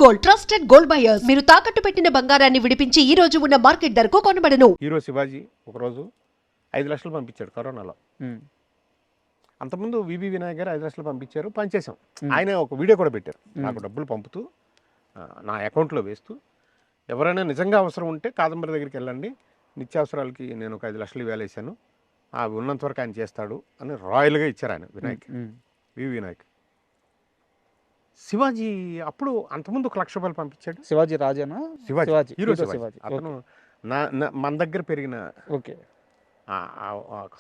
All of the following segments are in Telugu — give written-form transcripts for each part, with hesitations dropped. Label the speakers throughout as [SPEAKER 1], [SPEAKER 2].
[SPEAKER 1] గోల్డ్ ట్రస్టెడ్ గోల్డ్ బయర్స్ మీరు తాకట్టు పెట్టిన బంగారాన్ని విడిపించి ఈ రోజు ఉన్న మార్కెట్ ధరకు కొనబడను.
[SPEAKER 2] హీరో శివాజీ ఒకరోజు 5 లక్షలు పంపించాడు కరోనాలో. అంతకుముందు వివి వినాయక్ గారు 5 లక్షలు పంపించారు, పనిచేసాం. ఆయన ఒక వీడియో కూడా పెట్టారు, నాకు డబ్బులు పంపుతూ నా అకౌంట్లో వేస్తూ, ఎవరైనా నిజంగా అవసరం ఉంటే కాదంబరి దగ్గరికి వెళ్ళండి, నిత్యావసరాలకి నేను ఒక 5 లక్షలు వేలేసాను, అవి ఉన్నంత వరకు ఆయన చేస్తాడు అని రాయల్గా ఇచ్చారు ఆయన వినాయక్, వివి వినాయక్. శివాజీ అప్పుడు అంతకుముందు 1 లక్ష రూపాయలు పంపించాడు.
[SPEAKER 3] శివాజీ రాజేనా?
[SPEAKER 2] శివాజీ హీరో శివాజీ. అతను మన దగ్గర పెరిగిన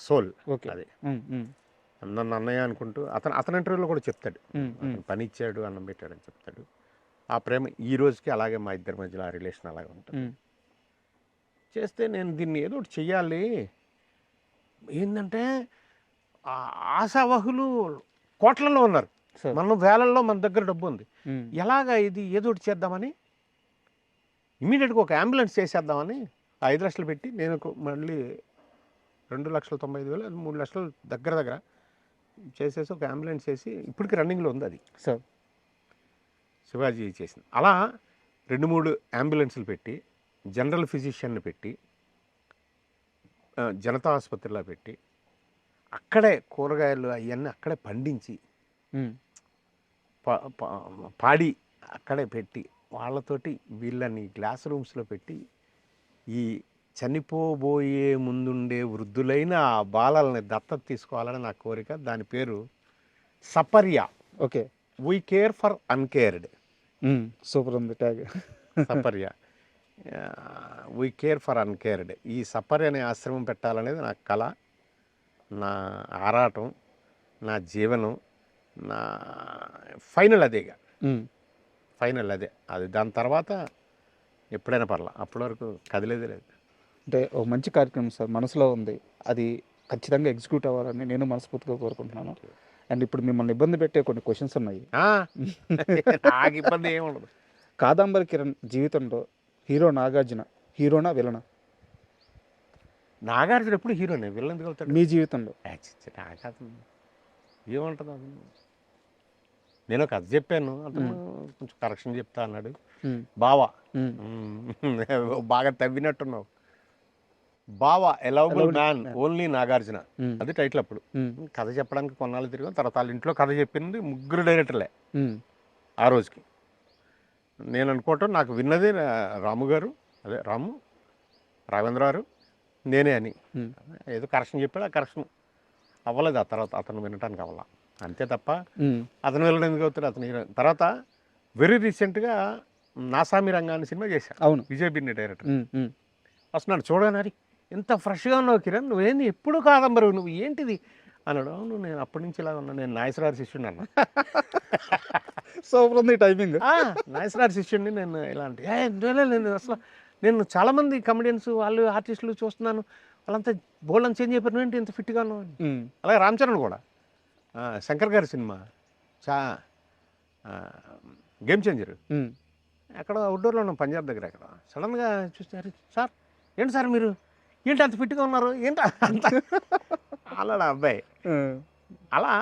[SPEAKER 2] సోల్ అది. నన్ను అన్నయ్య అనుకుంటూ అతని ఇంటర్వ్యూలో కూడా చెప్తాడు, పని ఇచ్చాడు, అన్నం పెట్టాడు అని చెప్తాడు. ఆ ప్రేమ ఈ రోజుకి అలాగే మా ఇద్దరి మధ్యలో ఆ రిలేషన్ అలాగే ఉంటుంది. చేస్తే నేను దీన్ని ఏదో ఒకటి చెయ్యాలి, ఏంటంటే ఆశావహులు కోట్లలో ఉన్నారు, మనం వేలల్లో మన దగ్గర డబ్బు ఉంది, ఎలాగా ఇది ఏదో ఒకటి చేద్దామని ఇమీడియట్గా ఒక అంబులెన్స్ చేసేద్దామని 5 లక్షలు పెట్టి, నేను మళ్ళీ 2,95,000 3 లక్షలు దగ్గర చేసేసి ఒక అంబులెన్స్ చేసి ఇప్పటికి రన్నింగ్లో ఉంది అది.
[SPEAKER 3] సార్
[SPEAKER 2] శివాజీ చేసింది. అలా 2-3 అంబులెన్స్లు పెట్టి, జనరల్ ఫిజిషియన్ని పెట్టి, జనతా ఆసుపత్రిలో పెట్టి, అక్కడే కూరగాయలు అవన్నీ అక్కడే పండించి, పాడి అక్కడే పెట్టి, వాళ్ళతోటి వీళ్ళని క్లాస్ రూమ్స్లో పెట్టి, ఈ చనిపోబోయే ముందుండే వృద్ధులైన ఆ బాలల్ని దత్తత తీసుకోవాలని నా కోరిక. దాని పేరు Saparya.
[SPEAKER 3] Okay,
[SPEAKER 2] we care for uncared.
[SPEAKER 3] Super ఉంది tag.
[SPEAKER 2] Saparya, we care for uncared. ఈ సపర్య అనే ఆశ్రమం పెట్టాలనేది నా కళ, నా ఆరాటం, నా జీవనం, నా ఫైనల్ అదేగా. ఫైనల్ అదే. అది దాని తర్వాత ఎప్పుడైనా పర్లా, అప్పటి వరకు కదిలేదే లేదు.
[SPEAKER 3] అంటే ఒక మంచి కార్యక్రమం సార్, మనసులో ఉంది, అది ఖచ్చితంగా ఎగ్జిక్యూట్ అవ్వాలని నేను మనస్ఫూర్తిగా కోరుకుంటున్నాను. అండ్ ఇప్పుడు మిమ్మల్ని ఇబ్బంది పెట్టే కొన్ని క్వశ్చన్స్ ఉన్నాయి.
[SPEAKER 2] నాకు ఇబ్బంది ఏముండదు.
[SPEAKER 3] కాదంబరి కిరణ్ జీవితంలో హీరో నాగార్జున హీరోనా విలనా?
[SPEAKER 2] నాగార్జున ఎప్పుడు హీరోనే, విలన్ ఎందుకు అవుతాడు
[SPEAKER 3] మీ జీవితంలో?
[SPEAKER 2] ఏముంటుంది అది. నేను ఒక కథ చెప్పాను, అతను కొంచెం కరెక్షన్ చెప్తా అన్నాడు. బావా, బాగా తవ్వినట్టున్నావు. బావా ఎ లవబుల్ మ్యాన్ ఓన్లీ నాగార్జున, అది టైటిల్. అప్పుడు కథ చెప్పడానికి కొన్నాళ్ళు తిరిగాం. తర్వాత వాళ్ళ ఇంట్లో కథ చెప్పింది 3 డైరెక్టర్లే ఆ రోజుకి. నేను అనుకోవటం, నాకు విన్నది రాము గారు, అదే రాము రాఘవేంద్ర గారు, నేనే అని. ఏదో కరెక్షన్ చెప్పాడు, ఆ కరెక్షన్ అవ్వలేదు. ఆ తర్వాత అతను వినటానికి అవ్వాల, అంతే తప్ప అతను వెళ్ళడం ఎందుకు అవుతాడు. అతను తర్వాత వెరీ రీసెంట్గా నాసామి రంగాన్ని సినిమా చేశాను.
[SPEAKER 3] అవును,
[SPEAKER 2] విజయ్ బిన్ని డైరెక్టర్. వస్తున్నాడు, చూడగానే ఎంత ఫ్రెష్గా ఉన్నావు కిరణ్, నువ్వేంది ఎప్పుడు కాదంబరు, నువ్వు ఏంటిది అన్నాడు. అవును, నేను అప్పటి నుంచి ఇలా ఉన్నా, నేను నాగేశ్వరరావు శిష్యుడిని అన్నా.
[SPEAKER 3] సూపర్ ఉంది టైమింగ్.
[SPEAKER 2] నాగేశ్వరరావు శిష్యుడిని నేను. ఇలాంటి నేను అసలు నేను చాలామంది కమెడియన్స్ వాళ్ళు ఆర్టిస్టులు చూస్తున్నాను, వాళ్ళంతా బోల్డ్ చేంజ్ అయిపోయారు, ఏంటి ఇంత ఫిట్గా ఉన్నావు. అలాగే రామ్ చరణ్ కూడా శంకర్ గారి సినిమా గేమ్ చేంజర్, అక్కడ అవుట్డోర్లో ఉన్నాం పంజాబ్ దగ్గర. అక్కడ సడన్గా చూస్తారు, సార్ ఏంటి సార్ మీరు ఏంటి అంత ఫిట్గా ఉన్నారు, ఏంటి అంత అలా అబ్బాయి. అలా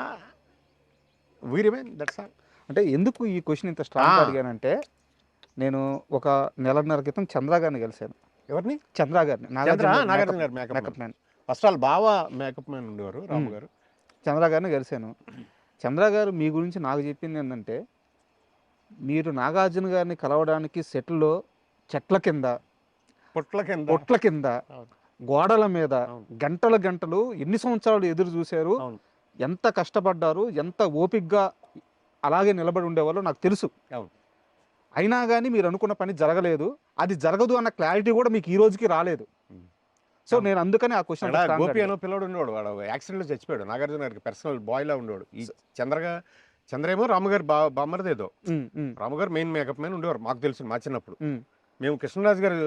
[SPEAKER 2] వీరిమే దట్స్ ఆల్.
[SPEAKER 3] అంటే ఎందుకు ఈ క్వశ్చన్ ఇంత స్ట్రాంగ్ అడిగానంటే, నేను ఒక 1.5 క్రితం చంద్ర గారిని కలిశాను.
[SPEAKER 2] ఎవరిని?
[SPEAKER 3] చంద్ర గారిని.
[SPEAKER 2] నాగార్జున గారు మేకప్ మ్యాన్. ఫస్ట్ ఆల్ బావా మేకప్ మ్యాన్ ఉండేవారు, రాము గారు.
[SPEAKER 3] చంద్ర గారిని కలిశాను. చంద్ర గారు మీ గురించి నాకు చెప్పింది ఏంటంటే, మీరు నాగార్జున గారిని కలవడానికి సెట్లో చెట్ల కింద, పొట్ల కింద, గోడల మీద గంటలు ఎన్ని సంవత్సరాలు ఎదురు చూశారు, ఎంత కష్టపడ్డారు, ఎంత ఓపికగా అలాగే నిలబడి ఉండేవాళ్ళు నాకు తెలుసు. అయినా కానీ మీరు అనుకున్న పని జరగలేదు, అది జరగదు అన్న క్లారిటీ కూడా మీకు ఈ రోజుకి రాలేదు. సో నేను అందుకని ఆ క్వశ్చన్.
[SPEAKER 2] గోపి అనో పిల్లడు ఉండేవాడు, వాడు యాక్సిడెంట్లో చచ్చిపోయాడు. నాగార్జున గారికి పర్సనల్ బాయ్లా ఉండేవాడు. ఈ చంద్రేమో రాముగారు బామ్మరిదేదో, రాముగారు మెయిన్ మేకప్ మ్యాన్ ఉండేవారు. మాకు తెలుసు మా చిన్నప్పుడు. మేము కృష్ణరాజు గారు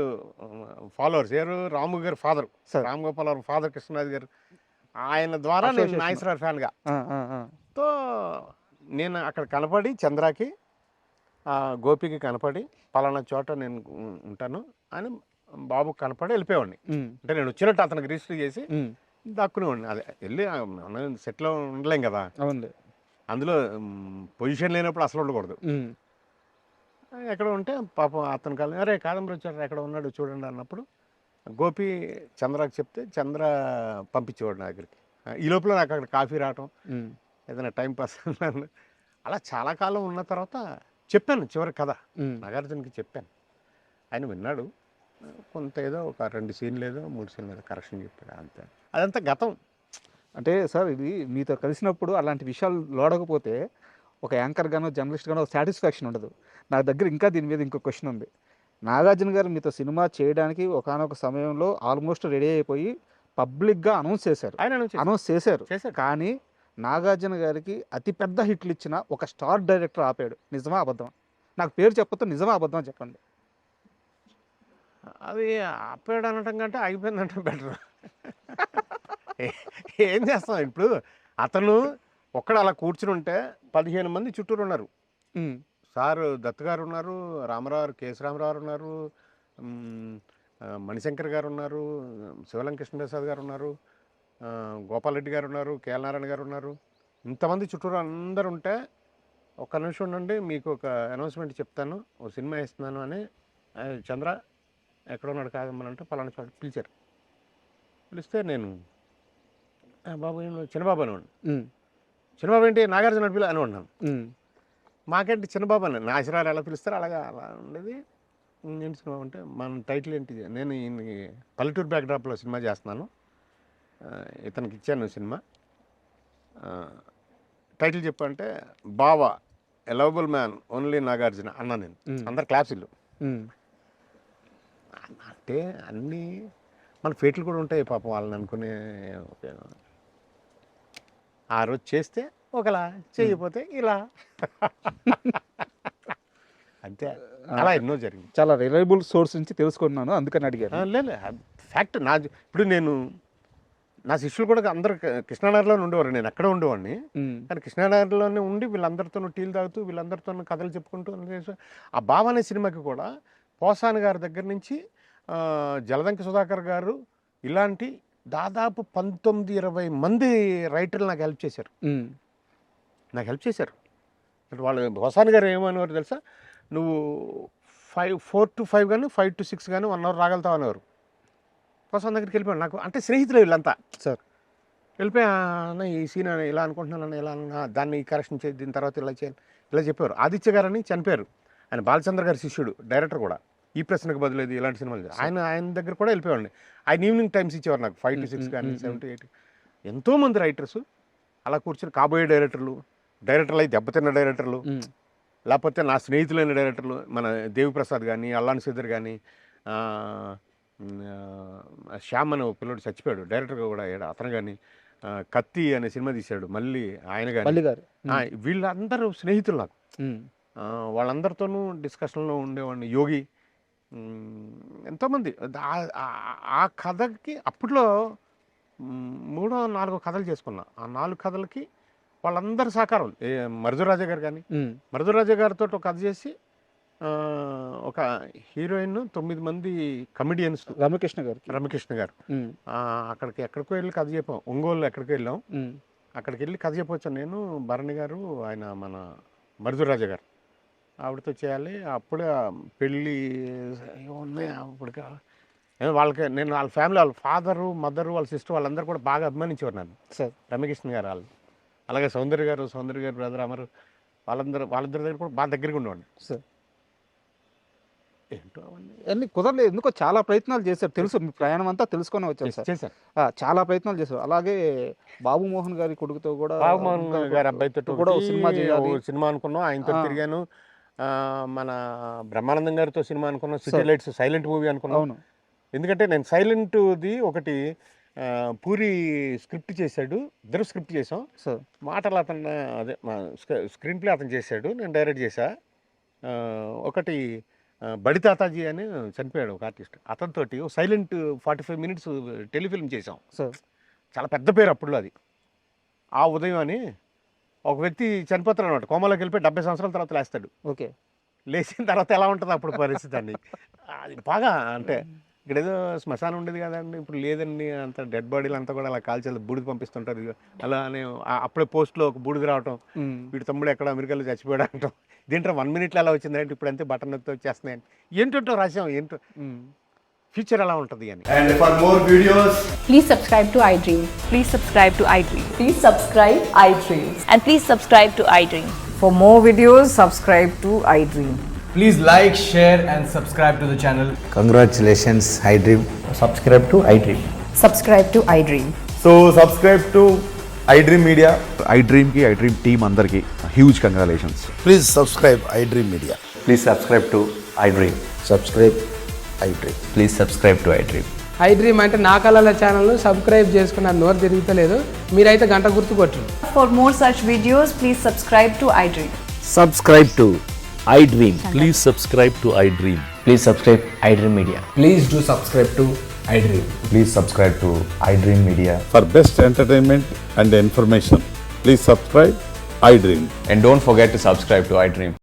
[SPEAKER 2] ఫాలోవర్స్. ఎవరు? రాము గారు ఫాదర్, రామ్ గోపాల్ గారు ఫాదర్ కృష్ణరాజు గారు. ఆయన ద్వారా నేను నాగేశ్వరరావు ఫ్యాన్గా. తో నేను అక్కడ కనపడి చంద్రకి గోపికి కనపడి పలానా చోట నేను ఉంటాను అని బాబు కనపడి వెళ్ళిపోయేవాడిని. అంటే నేను వచ్చినట్టు అతనికి రిజిస్టర్ చేసి దాక్కునేవాడిని. అదే వెళ్ళి సెట్లో ఉండలేం కదా, అందులో పొజిషన్ లేనప్పుడు అసలు ఉండకూడదు. ఎక్కడ ఉంటే పాపం అతను కాదు, అరే కాదంబరి వచ్చారు ఎక్కడ ఉన్నాడు చూడండి అన్నప్పుడు గోపి చంద్రకి చెప్తే చంద్ర పంపించేవాడు నా దగ్గరికి. ఈ లోపల నాకు అక్కడ కాఫీ రావటం, ఏదైనా టైం పాస్ అలా చాలా కాలం ఉన్న తర్వాత చెప్పాను చివరి కథ నాగార్జునకి చెప్పాను. ఆయన విన్నాడు. కొంత ఏదో ఒక 2 సీన్లు ఏదో 3 సీన్లు ఏదో కరెక్షన్ చెప్పాడు, అంతే. అదంతా గతం.
[SPEAKER 3] అంటే సార్ ఇది మీతో కలిసినప్పుడు అలాంటి విషయాలు లోడకపోతే ఒక యాంకర్ గానో జర్నలిస్ట్ గానో సాటిస్ఫాక్షన్ ఉండదు. నా దగ్గర ఇంకా దీని మీద ఇంకో క్వశ్చన్ ఉంది. నాగార్జున గారు మీతో సినిమా చేయడానికి ఒకానొక సమయంలో ఆల్మోస్ట్ రెడీ అయిపోయి పబ్లిక్గా అనౌన్స్ చేశారు.
[SPEAKER 2] ఆయన
[SPEAKER 3] అనౌన్స్ చేశారు.
[SPEAKER 2] చేశారు.
[SPEAKER 3] కానీ నాగార్జున గారికి అతిపెద్ద హిట్లు ఇచ్చిన ఒక స్టార్ డైరెక్టర్ ఆపాడు. నిజమా అబద్ధమా? నాకు పేరు చెప్పొద్దు, నిజమా అబద్ధమా చెప్పండి.
[SPEAKER 2] అది ఆపాడు అనటం కంటే ఆగిపోయిందంటే బెటర్. ఏం చేస్తాం ఇప్పుడు, అతను ఒక్కడ అలా కూర్చుని ఉంటే 15 మంది చుట్టూరు ఉన్నారు. సార్ దత్ గారు ఉన్నారు, రామారావు కేఎస్ రామారావు ఉన్నారు, మణిశంకర్ గారు ఉన్నారు, శివలం కృష్ణప్రసాద్ గారు ఉన్నారు, గోపాల్ రెడ్డి గారు ఉన్నారు, కేఎల్ నారాయణ గారు ఉన్నారు. ఇంతమంది చుట్టూరు అందరు ఉంటే ఒక్క నిమిషం ఉండండి మీకు ఒక అనౌన్స్మెంట్ చెప్తాను, ఓ సినిమా వేస్తున్నాను అని చంద్ర ఎక్కడ ఉన్నాడు కాదమ్మనంటే పలానా చోట పిలిచారు. పిలిస్తే నేను బాబు చిన్నబాబు అనేవాడు. చిన్నబాబు ఏంటి నాగార్జున పిల్ల అని ఉన్నాను. మాకేంటి చిన్నబాబు అని నా ఆశీర్వాదాలు ఎలా పిలుస్తారు అలాగా అలా ఉండేది. ఏంటి సినిమా అంటే మన టైటిల్ ఏంటి, నేను ఈయనకి పల్లెటూరు బ్యాక్డ్రాప్లో సినిమా చేస్తున్నాను, ఇతనికి ఇచ్చాను సినిమా, టైటిల్ చెప్పంటే బావా ఎ లవబుల్ మ్యాన్ ఓన్లీ నాగార్జున అన్నా నేను. అందరు క్లాప్సిల్లు. అంటే అన్నీ మన ఫేట్లు కూడా ఉంటాయి పాపం వాళ్ళని అనుకునే. ఆ రోజు చేస్తే ఒకలా, చేయకపోతే ఇలా, అంతే. అలా ఎన్నో జరిగింది.
[SPEAKER 3] చాలా రిలయబుల్ సోర్స్ నుంచి తెలుసుకున్నాను, అందుకని అడిగాను.
[SPEAKER 2] లేదు ఫ్యాక్ట్. ఇప్పుడు నేను నా శిష్యులు కూడా అందరు కృష్ణానగర్లోనే ఉండేవారు, నేను ఎక్కడ ఉండేవాడిని. కానీ కృష్ణానగర్లోనే ఉండి వీళ్ళందరితోనూ టీలు తాగుతూ వీళ్ళందరితోనూ కథలు చెప్పుకుంటూ ఆ బావ అనే సినిమాకి కూడా పోసాని గారి దగ్గర నుంచి జలదంకి సుధాకర్ గారు ఇలాంటి దాదాపు 19-20 మంది రైటర్లు నాకు హెల్ప్ చేశారు. అంటే వాళ్ళు పోసాని గారు ఏమనేవారు తెలుసా, నువ్వు 4 to 5 కానీ 5 to 6 కానీ 1 hour రాగలుగుతావు అనేవారు. పోసాని దగ్గరికి వెళ్ళిపోయాను. నాకు అంటే స్నేహితులు వీళ్ళంతా
[SPEAKER 3] సార్.
[SPEAKER 2] వెళ్ళిపోయా అన్న ఈ సీన్ ఇలా అనుకుంటున్నాను, ఇలా దాన్ని కరెక్షన్ చేసి దీని తర్వాత ఇలా చేయాలి ఇలా చెప్పేవారు. ఆదిత్య గారని చనిపోయారు, ఆయన బాలచంద్ర గారి శిష్యుడు, డైరెక్టర్ కూడా. ఈ ప్రశ్నకు బదులేదు ఇలాంటి సినిమాలు ఆయన దగ్గర కూడా వెళ్ళిపోయాడు. ఆయన ఈవినింగ్ టైమ్స్ ఇచ్చేవారు నాకు, 5 to 6 కానీ 7 to 8. ఎంతోమంది రైటర్స్ అలా కూర్చొని కాబోయే డైరెక్టర్లు అయి దెబ్బతిన్న డైరెక్టర్లు, లేకపోతే నా స్నేహితులైన డైరెక్టర్లు, మన దేవిప్రసాద్ కానీ అల్లాన్ శ్రీధర్ కానీ, శ్యామ్ అనే పిల్లడు చచ్చిపోయాడు డైరెక్టర్గా కూడా అయ్యాడు అతను కానీ, కత్తి అనే సినిమా తీశాడు మళ్ళీ ఆయన కానీ, వీళ్ళందరూ స్నేహితులు నాకు. వాళ్ళందరితోనూ డిస్కషన్లో ఉండేవాడిని. యోగి, ఎంతోమంది. ఆ కథకి అప్పట్లో 3-4 కథలు చేసుకున్నా. ఆ 4 కథలకి వాళ్ళందరి సహకారం. మరుదురాజా గారు కానీ, మరుదురాజా గారితో ఒక కథ చేసి ఒక హీరోయిన్, 9 మంది కమెడియన్స్, రమకృష్ణ గారు అక్కడికి ఎక్కడికో వెళ్ళి కథ చెప్పాం. ఒంగోలు ఎక్కడికి వెళ్ళాం, అక్కడికి వెళ్ళి కథ చెప్పొచ్చాను నేను, భరణి గారు, ఆయన మన మరుదురాజా గారు, ఆవిడతో చేయాలి. అప్పుడే పెళ్ళి ఉన్నాయి అప్పటికి. వాళ్ళకి నేను వాళ్ళ ఫ్యామిలీ, వాళ్ళ ఫాదరు, మదరు, వాళ్ళ సిస్టర్ వాళ్ళందరూ కూడా బాగా అభిమానించేవారు నన్ను. సార్ రమకృష్ణ గారు వాళ్ళు, అలాగే సౌందర్య గారు బ్రదర్ అమరు, వాళ్ళిద్దరి దగ్గర కూడా బాగా దగ్గరగా ఉండేవాడిని. సార్ ఏంటో
[SPEAKER 3] అవన్నీ కుదరలేదు, ఎందుకో చాలా ప్రయత్నాలు చేశారు. తెలుసు మీ ప్రయాణం అంతా తెలుసుకొని వచ్చాను సార్.
[SPEAKER 2] చేశారు,
[SPEAKER 3] చాలా ప్రయత్నాలు చేశారు. అలాగే బాబు మోహన్ గారి కొడుకుతో కూడా,
[SPEAKER 2] బాబు మోహన్ గారి అబ్బాయితో కూడా సినిమా అనుకున్నాం. ఆయనతో తిరిగాను. మన బ్రహ్మానందం గారితో సినిమా అనుకున్నాం, సిటీ లైట్స్ సైలెంట్ మూవీ అనుకున్నాం. ఎందుకంటే నేను సైలెంట్ది ఒకటి పూరి స్క్రిప్ట్ చేశాడు, ఇద్దరు స్క్రిప్ట్ చేసాం. మాటలు అతను అదే స్క్రీన్ ప్లే అతను చేశాడు, నేను డైరెక్ట్ చేశా. ఒకటి బడి తాతాజీ అని చనిపోయాడు ఒక ఆర్టిస్ట్, అతనితోటి సైలెంట్ 45 minutes టెలిఫిల్మ్ చేసాం. చాలా పెద్ద పేరు అప్పుడులో అది. ఆ ఉదయం అని ఒక వ్యక్తి చనిపోతాడు అనమాట, కోమలోకి వెళ్ళిపోయి 70 సంవత్సరాల తర్వాత లేస్తాడు. లేచిన తర్వాత ఎలా ఉంటుంది అప్పుడు పరిస్థితి అండి, అది బాగా అంటే ఇక్కడ ఏదో శ్మశానం ఉండేది కదండి, ఇప్పుడు లేదండి, అంత డెడ్ బాడీలు అంతా కూడా అలా కాల్చి బూడిద పంపిస్తుంటారు. అలా అని అప్పుడే పోస్ట్లో ఒక బూడిద రావటం, వీడి తమ్ముడు ఎక్కడ అమెరికాలో చచ్చిపోయాడు అంటాం. దీంట్లో 1 minute అలా వచ్చింది అంటే ఇప్పుడు అంతే బటన్ నొక్కితే వచ్చేస్తున్నాయని ఏంటంటో రాసాం, ఏంటో ఫ్యూచర్ ఎలా ఉంటుంది అని.
[SPEAKER 4] And for more videos,
[SPEAKER 5] Please subscribe to iDream.
[SPEAKER 6] Please subscribe to iDream.
[SPEAKER 5] Please subscribe iDream.
[SPEAKER 6] And please subscribe to iDream.
[SPEAKER 7] For more videos, subscribe to iDream.
[SPEAKER 4] please like, share and subscribe to the channel.
[SPEAKER 8] Congratulations, iDream.
[SPEAKER 4] Subscribe to iDream.
[SPEAKER 7] Subscribe to iDream.
[SPEAKER 4] So subscribe to iDream Media.
[SPEAKER 9] iDream ki iDream team andarki huge congratulations.
[SPEAKER 8] Please subscribe iDream Media.
[SPEAKER 10] Please subscribe to iDream.
[SPEAKER 8] Subscribe iDream.
[SPEAKER 10] Please subscribe to iDream.
[SPEAKER 11] iDream అంటే నా కళల ఛానల్ను సబ్స్క్రైబ్ చేసుకున్న నోరు తిరుగుతలేదు, మీరైతే గంట గుర్తు కొట్టండి.
[SPEAKER 6] For more such videos, please subscribe to iDream.
[SPEAKER 10] Subscribe to iDream.
[SPEAKER 12] Please subscribe to iDream.
[SPEAKER 10] Please subscribe iDream Media.
[SPEAKER 4] Please do subscribe to iDream.
[SPEAKER 10] Please subscribe to iDream Media.
[SPEAKER 9] For best entertainment and information, please subscribe iDream.
[SPEAKER 10] And don't forget to subscribe to iDream.